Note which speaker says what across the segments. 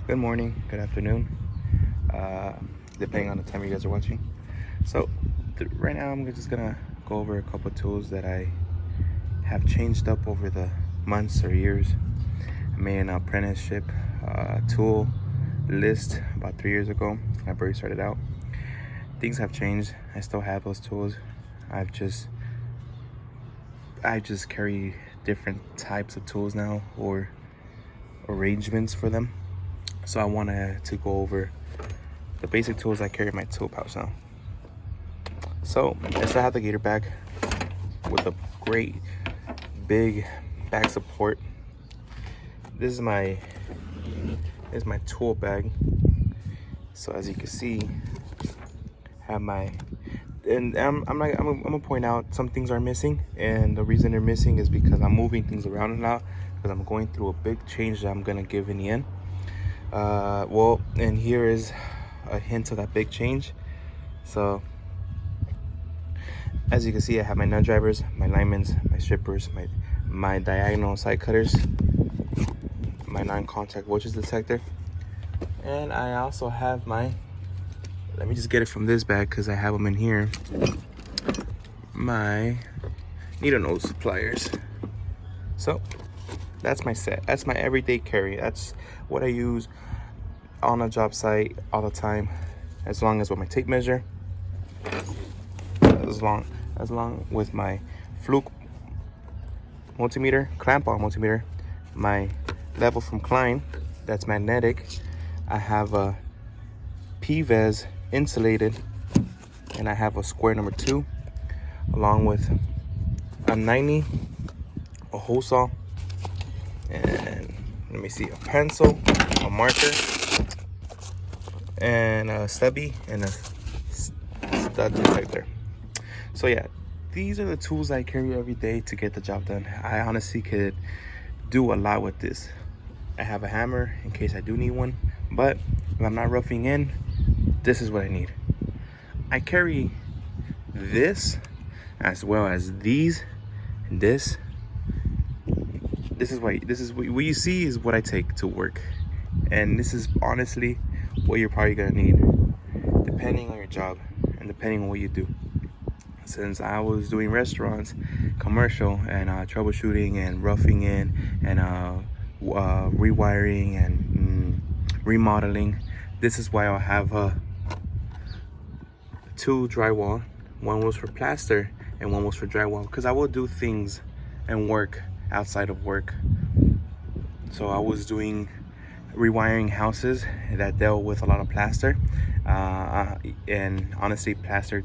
Speaker 1: Good morning, good afternoon, depending on the time you guys are watching. So right now I'm just gonna go over a couple tools that I have changed up over the months or years. I made an apprenticeship tool list about 3 years ago. I've already started out. Things have changed. I still have those tools. I just carry different types of tools now, or arrangements for them. So I wanted to go over the basic tools I carry in my tool pouch now. So I still have the gator bag with a great big back support. This is my tool bag. So as you can see, I have my, and I'm gonna point out some things are missing, and the reason they're missing is because I'm moving things around a lot, because I'm going through a big change that I'm gonna give in the end. Well, and here is a hint of that big change. So as you can see, I have my nut drivers, my linements, my strippers, my diagonal side cutters, my non-contact voltage detector, and I also have my, let me just get it from this bag because I have them in here, my needle nose pliers. So that's my set. That's my everyday carry. That's what I use on a job site all the time, as long as with my tape measure, as long with my Fluke multimeter, clamp-on multimeter, my level from Klein that's magnetic. I have a PVES insulated, and I have a square number 2, along with a 90, a hole saw, and let me see, a pencil, a marker, and a stubby, and a stud detector. So yeah, these are the tools I carry every day to get the job done. I honestly could do a lot with this. I have a hammer in case I do need one, but if I'm not roughing in, this is what I need. I carry this as well as these and this. This is what you see is what I take to work, and this is honestly what you're probably gonna need depending on your job and depending on what you do. Since I was doing restaurants, commercial, and troubleshooting and roughing in and rewiring and remodeling, this is why I'll have 2 drywall. One was for plaster and one was for drywall, because I will do things and work outside of work. So I was doing rewiring houses that dealt with a lot of plaster, and honestly, plaster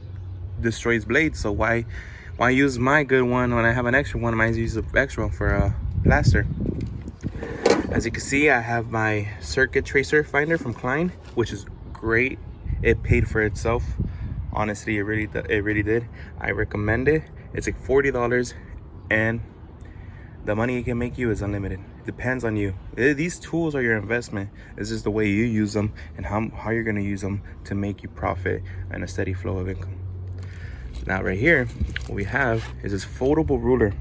Speaker 1: destroys blades. So why use my good one when I have an extra one? I might use the extra one for plaster. As you can see, I have my circuit tracer finder from Klein, which is great. It paid for itself. Honestly, it really did. I recommend it. It's like $40, and the money it can make you is unlimited. It depends on you. These tools are your investment. It's just the way you use them and how you're gonna use them to make you profit and a steady flow of income. Now right here, what we have is this foldable ruler.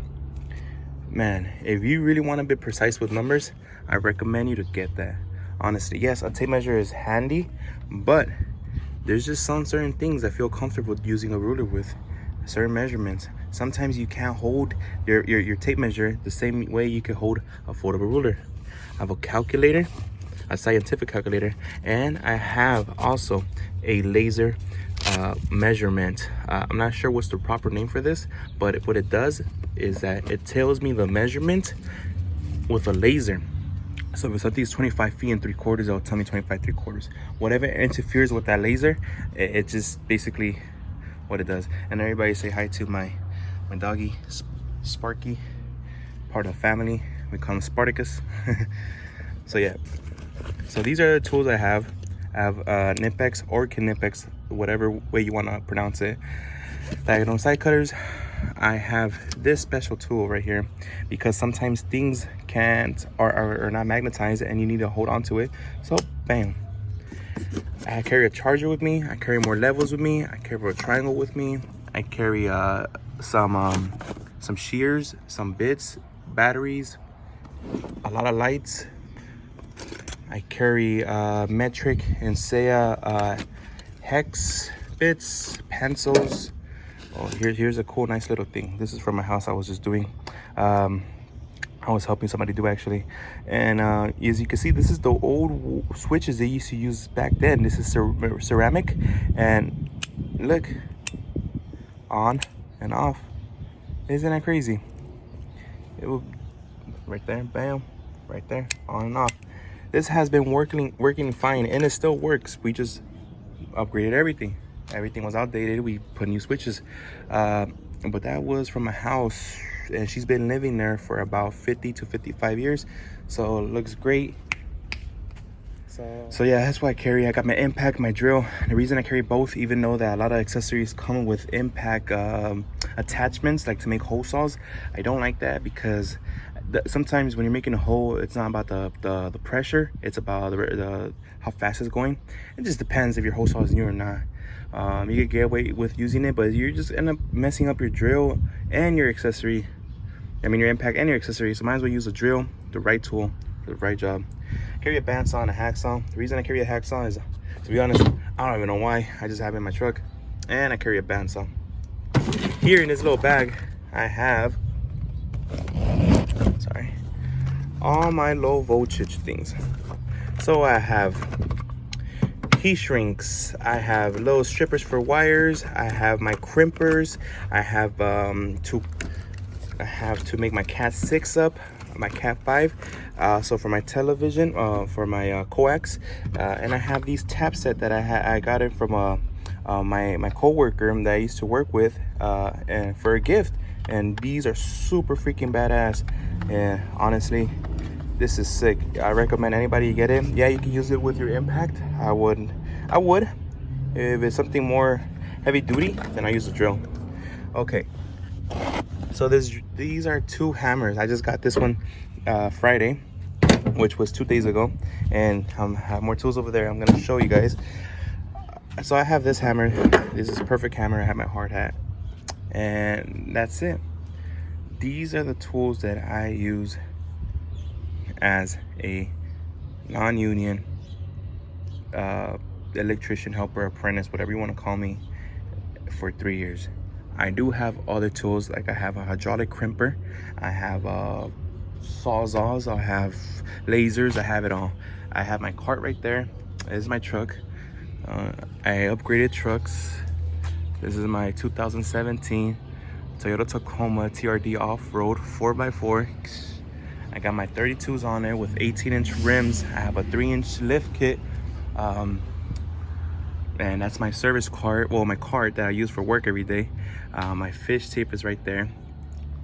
Speaker 1: Man, if you really want to be precise with numbers, I recommend you to get that. Honestly, yes, a tape measure is handy, but there's just some certain things I feel comfortable using a ruler with, certain measurements. Sometimes you can't hold your tape measure the same way you can hold a foldable ruler. I have a calculator, a scientific calculator, and I have also a laser measurement. I'm not sure what's the proper name for this, but what it does is that it tells me the measurement with a laser. So if something's 25 feet and 3/4, it'll tell me 25 3/4. Whatever interferes with that laser, it just basically what it does. And everybody say hi to my doggy, Sparky, part of the family. We call him Spartacus. So yeah, so these are the tools I have. I have Knipex or Knipex, whatever way you want to pronounce it. Diagonal side cutters. I have this special tool right here because sometimes things are not magnetized and you need to hold on to it. So bam. I carry a charger with me. I carry more levels with me. I carry a triangle with me. I carry some shears, some bits, batteries, a lot of lights, I carry metric and Saya hex bits, pencils. Oh, here's a cool, nice little thing. This is from my house I was just doing. I was helping somebody do actually. And as you can see, this is the old switches they used to use back then. This is ceramic, and look, on and off. Isn't that crazy? It will, right there, bam, right there, on and off. This has been working fine, and it still works. We just upgraded everything. Everything was outdated. We put new switches, but that was from a house, and she's been living there for about 50 to 55 years, so it looks great. So yeah, that's why I got my impact, my drill. The reason I carry both, even though that a lot of accessories come with impact attachments, like to make hole saws, I don't like that, because sometimes when you're making a hole, it's not about the pressure, it's about the how fast it's going. It just depends if your hole saw is new or not. You could get away with using it, but you just end up messing up your drill and your accessory. I mean, your impact and your accessory. So might as well use a drill, the right tool for the right job. Carry a bandsaw and a hacksaw. The reason I carry a hacksaw is, to be honest, I don't even know why. I just have it in my truck, and I carry a bandsaw. Here in this little bag, I have, sorry, all my low voltage things. So I have heat shrinks, I have little strippers for wires, I have my crimpers, I have to make my Cat 6 up, my Cat 5, so for my television, for my coax, and I have these tap set that I got it from my co-worker that I used to work with, and for a gift. And these are super freaking badass, and honestly, this is sick. I recommend anybody get it. Yeah, you can use it with your impact. I would. If it's something more heavy duty, then I use a drill. Okay. So these are 2 hammers. I just got this one Friday, which was 2 days ago, and I have more tools over there. I'm gonna show you guys. So I have this hammer. This is a perfect hammer. I have my hard hat, and that's it. These are the tools that I use as a non-union electrician, helper, apprentice, whatever you want to call me, for 3 years. I do have other tools, like I have a hydraulic crimper, I have sawzalls, I have lasers, I have it all. I have my cart right there. This is my truck. I upgraded trucks. This is my 2017 Toyota Tacoma TRD off-road 4x4. I got my 32s on there with 18-inch rims. I have a 3-inch lift kit, and that's my service cart. Well, my cart that I use for work every day. My fish tape is right there.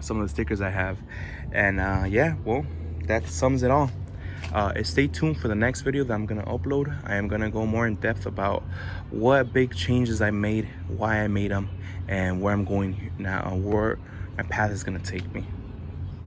Speaker 1: Some of the stickers I have, and yeah, well, that sums it all. Stay tuned for the next video that I'm gonna upload. I am gonna go more in depth about what big changes I made, why I made them, and where I'm going now, where my path is gonna take me.